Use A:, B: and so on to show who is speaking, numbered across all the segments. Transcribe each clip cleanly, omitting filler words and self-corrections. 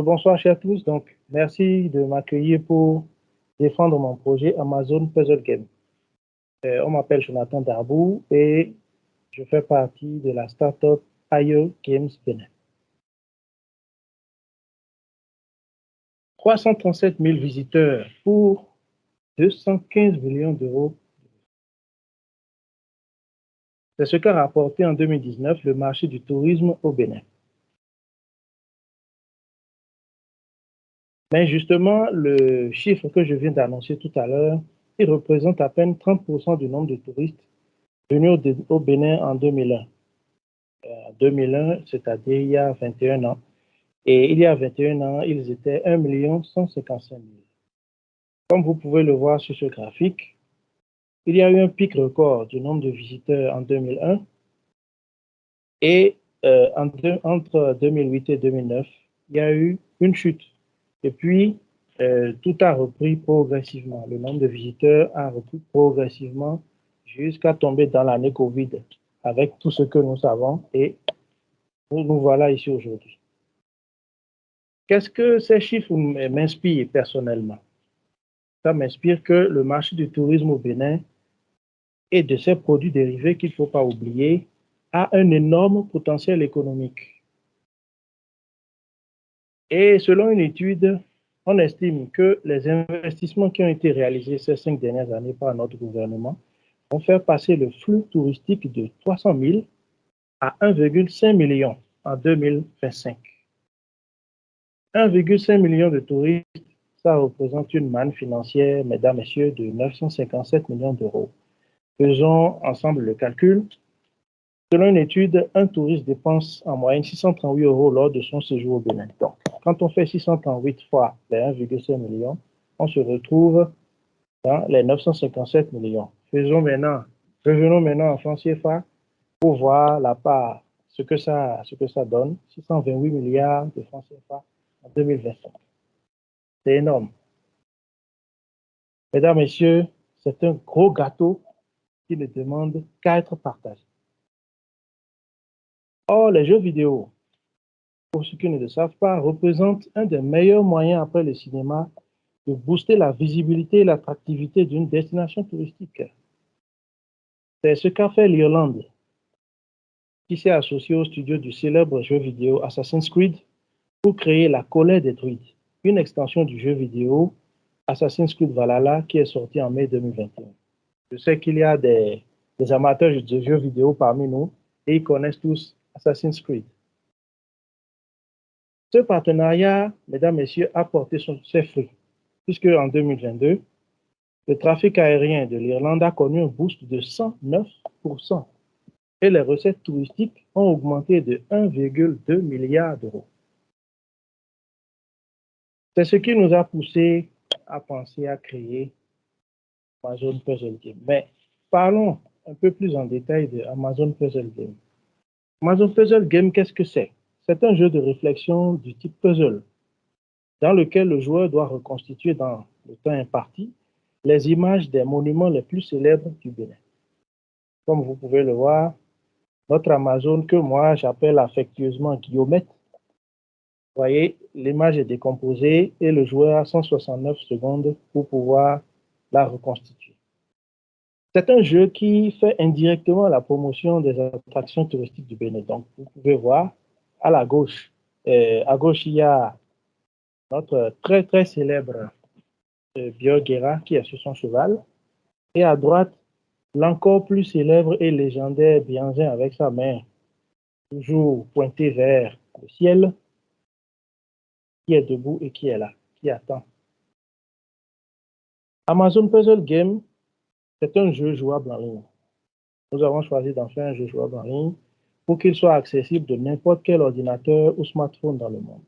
A: Bonsoir, chers tous. Donc, merci de m'accueillir pour défendre mon projet Amazon Puzzle Game. On m'appelle Jonathan Darbou et je fais partie de la startup IO Games Benin. 337 000 visiteurs pour 215 millions d'euros. C'est ce qu'a rapporté en 2019 le marché du tourisme au Bénin. Mais justement, le chiffre que je viens d'annoncer tout à l'heure, il représente à peine 30% du nombre de touristes venus au Bénin en 2001. 2001, c'est-à-dire il y a 21 ans. Et il y a 21 ans, ils étaient 1 155 000. Comme vous pouvez le voir sur ce graphique, il y a eu un pic record du nombre de visiteurs en 2001 et entre 2008 et 2009, il y a eu une chute. Et puis, tout a repris progressivement. Le nombre de visiteurs a repris progressivement jusqu'à tomber dans l'année Covid avec tout ce que nous savons et nous voilà ici aujourd'hui. Qu'est-ce que ces chiffres m'inspirent personnellement? Ça m'inspire que le marché du tourisme au Bénin et de ses produits dérivés qu'il ne faut pas oublier a un énorme potentiel économique. Et selon une étude, on estime que les investissements qui ont été réalisés ces 5 dernières années par notre gouvernement vont faire passer le flux touristique de 300 000 à 1,5 million en 2025. 1,5 million de touristes, ça représente une manne financière, mesdames, messieurs, de 957 millions d'euros. Faisons ensemble le calcul. Selon une étude, un touriste dépense en moyenne 638 euros lors de son séjour au Bénin. Donc, quand on fait 638 fois les 1,5 million, on se retrouve dans les 957 millions. Revenons maintenant en francs CFA pour voir la part, ce que ça donne, 628 milliards de francs CFA en 2025. C'est énorme. Mesdames, Messieurs, c'est un gros gâteau qui ne demande qu'à être partagé. Or, les jeux vidéo, pour ceux qui ne le savent pas, représentent un des meilleurs moyens après le cinéma de booster la visibilité et l'attractivité d'une destination touristique. C'est ce qu'a fait l'Irlande, qui s'est associée au studio du célèbre jeu vidéo Assassin's Creed pour créer la Colère des Druides, une extension du jeu vidéo Assassin's Creed Valhalla qui est sorti en mai 2021. Je sais qu'il y a des amateurs de jeux vidéo parmi nous et ils connaissent tous Assassin's Creed. Ce partenariat, mesdames, messieurs, a porté ses fruits, puisque en 2022, le trafic aérien de l'Irlande a connu un boost de 109% et les recettes touristiques ont augmenté de 1,2 milliard d'euros. C'est ce qui nous a poussé à penser à créer Amazon Puzzle Game. Mais parlons un peu plus en détail de Amazon Puzzle Game. Amazon Puzzle Game, qu'est-ce que c'est? C'est un jeu de réflexion du type puzzle, dans lequel le joueur doit reconstituer dans le temps imparti les images des monuments les plus célèbres du Bénin. Comme vous pouvez le voir, notre Amazon, que moi j'appelle affectueusement Guillaumette, vous voyez, l'image est décomposée et le joueur a 169 secondes pour pouvoir la reconstituer. C'est un jeu qui fait indirectement la promotion des attractions touristiques du Bénin. Donc, vous pouvez voir à la gauche, il y a notre très très célèbre Bioguera qui est sur son cheval. Et à droite, l'encore plus célèbre et légendaire Bianzin avec sa main toujours pointée vers le ciel, qui est debout et qui est là, qui attend. Amazon Puzzle Game, c'est un jeu jouable en ligne. Nous avons choisi d'en faire un jeu jouable en ligne pour qu'il soit accessible de n'importe quel ordinateur ou smartphone dans le monde.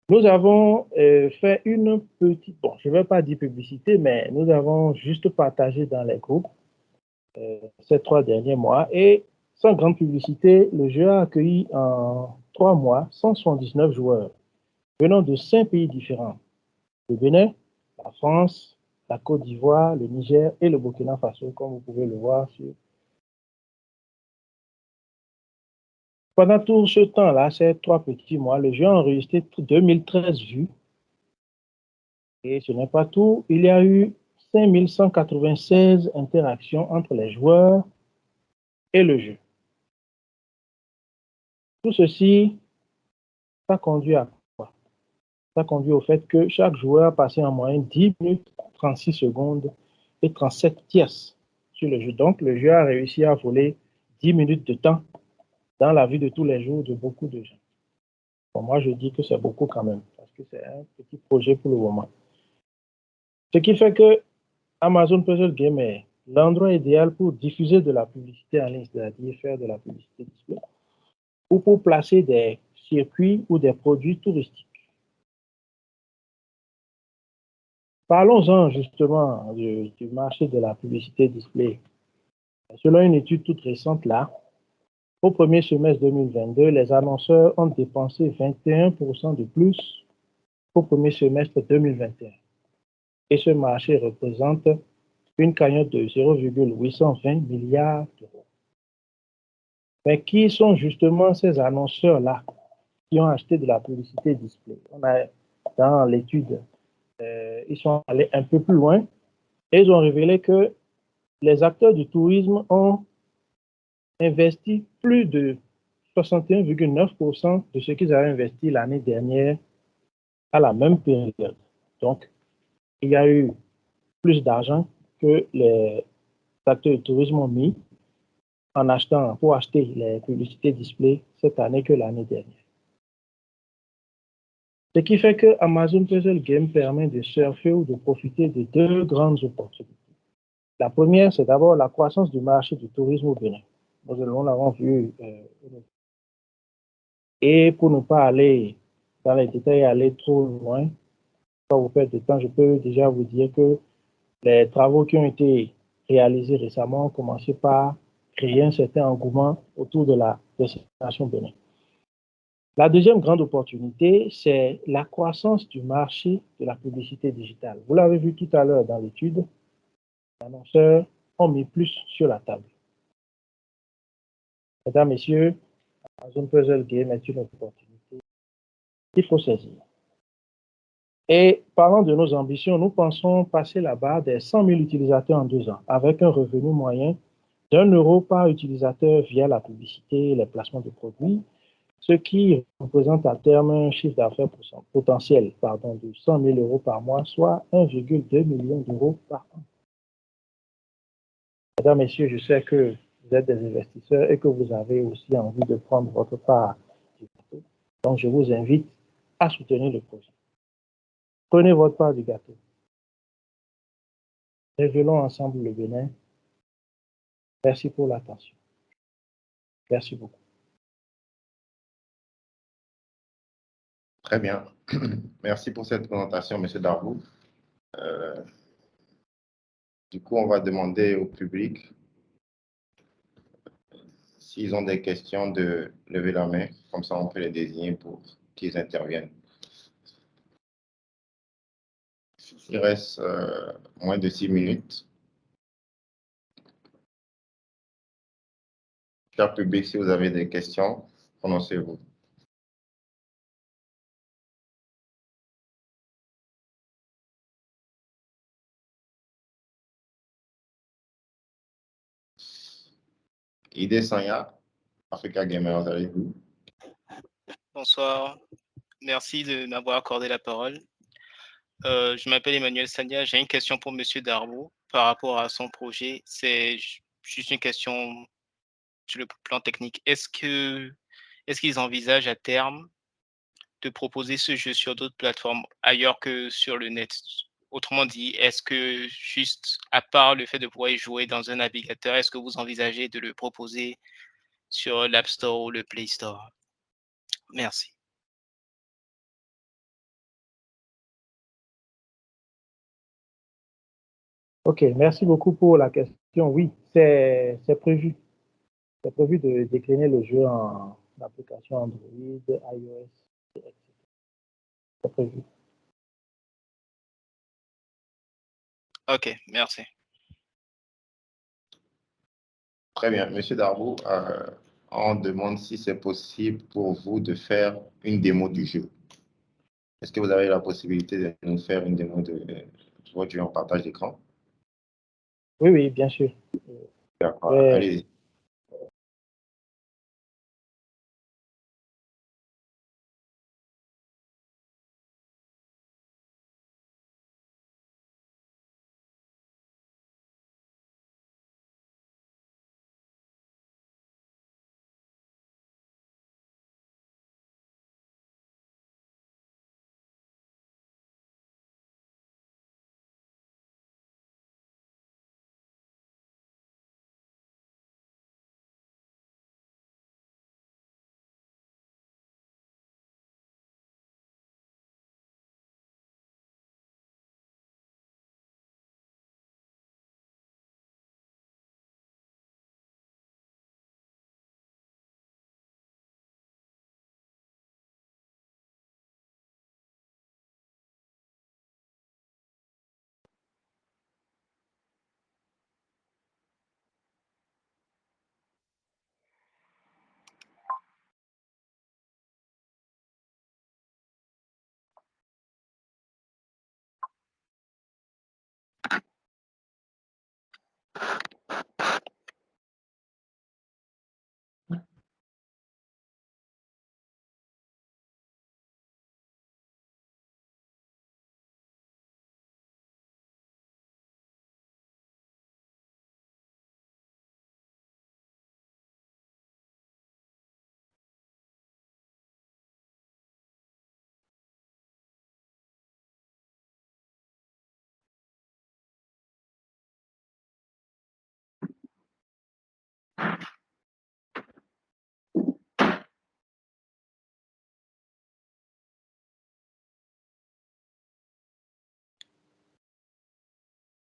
A: Nous avons fait une petite, bon, je ne vais pas dire publicité, mais nous avons juste partagé dans les groupes ces 3 derniers mois et sans grande publicité, le jeu a accueilli en 3 mois 179 joueurs venant de 5 pays différents. Le Bénin, la France, la Côte d'Ivoire, le Niger et le Burkina Faso, comme vous pouvez le voir sur Pendant tout ce temps-là, ces 3 petits mois, le jeu a enregistré 2013 vues. Et ce n'est pas tout. Il y a eu 5196 interactions entre les joueurs et le jeu. Tout ceci, ça conduit à quoi? Ça conduit au fait que chaque joueur passait en moyenne 10 minutes, 36 secondes et 37 tierces sur le jeu. Donc, le jeu a réussi à voler 10 minutes de temps dans la vie de tous les jours de beaucoup de gens. Bon, moi, je dis que c'est beaucoup quand même, parce que c'est un petit projet pour le moment. Ce qui fait que Amazon Puzzle Game est l'endroit idéal pour diffuser de la publicité en ligne, c'est-à-dire faire de la publicité display, ou pour placer des circuits ou des produits touristiques. Parlons-en justement du marché de la publicité display. Selon une étude toute récente là, au premier semestre 2022, les annonceurs ont dépensé 21% de plus qu'au premier semestre 2021. Et ce marché représente une cagnotte de 0,820 milliards d'euros. Mais qui sont justement ces annonceurs-là qui ont acheté de la publicité display? On a, dans l'étude, ils sont allés un peu plus loin et ils ont révélé que les acteurs du tourisme ont investi plus de 61,9% de ce qu'ils avaient investi l'année dernière à la même période. Donc, il y a eu plus d'argent que les acteurs du tourisme ont mis en achetant, pour acheter les publicités display cette année que l'année dernière. Ce qui fait que Amazon Puzzle Game permet de surfer ou de profiter de deux grandes opportunités. La première, c'est d'abord la croissance du marché du tourisme au Bénin. Nous l'avons vu. Et pour ne pas aller dans les détails et aller trop loin, pas vous perdre de temps, je peux déjà vous dire que les travaux qui ont été réalisés récemment ont commencé par créer un certain engouement autour de la destination Bénin. La deuxième grande opportunité, c'est la croissance du marché de la publicité digitale. Vous l'avez vu tout à l'heure dans l'étude, les annonceurs ont mis plus sur la table. Mesdames, Messieurs, Amazon Puzzle Game est une opportunité qu'il faut saisir. Et parlant de nos ambitions, nous pensons passer la barre des 100 000 utilisateurs en 2 ans, avec un revenu moyen d'1 € par utilisateur via la publicité et les placements de produits, ce qui représente à terme un chiffre d'affaires potentiel de 100 000 € par mois, soit 1,2 million d'euros par an. Mesdames, Messieurs, je sais que vous êtes des investisseurs et que vous avez aussi envie de prendre votre part du gâteau. Donc, je vous invite à soutenir le projet. Prenez votre part du gâteau. Révélons ensemble le Bénin. Merci pour l'attention. Merci beaucoup.
B: Très bien. Merci pour cette présentation, M. Darboux. Du coup, on va demander au public s'ils ont des questions de lever la main. Comme ça, on peut les désigner pour qu'ils interviennent. Il reste moins de 6 minutes. Cher public, si vous avez des questions, prononcez-vous. Idée Sanya, Africa Gamers, allez-vous.
C: Bonsoir, merci de m'avoir accordé la parole. Je m'appelle Emmanuel Sanya, j'ai une question pour Monsieur Darboux par rapport à son projet. C'est juste une question sur le plan technique. Est-ce qu'ils envisagent à terme de proposer ce jeu sur d'autres plateformes ailleurs que sur le net? Autrement dit, est-ce que juste à part le fait de pouvoir y jouer dans un navigateur, est-ce que vous envisagez de le proposer sur l'App Store ou le Play Store? Merci.
A: OK, merci beaucoup pour la question. Oui, c'est prévu. C'est prévu de décliner le jeu en application Android, iOS, etc. C'est prévu.
C: OK, merci.
B: Très bien. Monsieur Darboux, on demande si c'est possible pour vous de faire une démo du jeu. Est-ce que vous avez la possibilité de nous faire une démo de votre jeu en partage d'écran?
A: Oui, oui, bien sûr.
B: D'accord,
A: Ouais.
B: allez-y.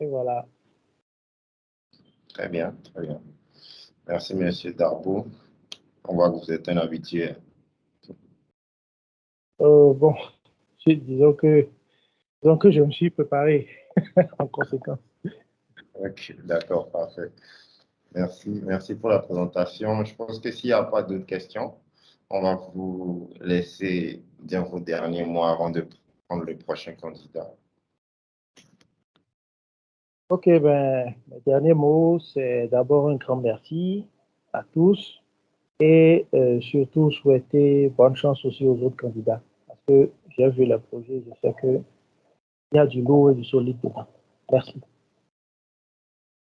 A: Et voilà.
B: Très bien, très bien. Merci, Monsieur Darbo. On voit que vous êtes un habitué.
A: Bon, disons que je me suis préparé en conséquence.
B: Ok, d'accord, parfait. Merci pour la présentation. Je pense que s'il n'y a pas d'autres questions, on va vous laisser dire vos derniers mots avant de prendre le prochain candidat.
A: Ok, ben, mes derniers mots, c'est d'abord un grand merci à tous et surtout souhaiter bonne chance aussi aux autres candidats parce que j'ai vu le projet, je sais qu'il y a du lourd et du solide dedans. Merci.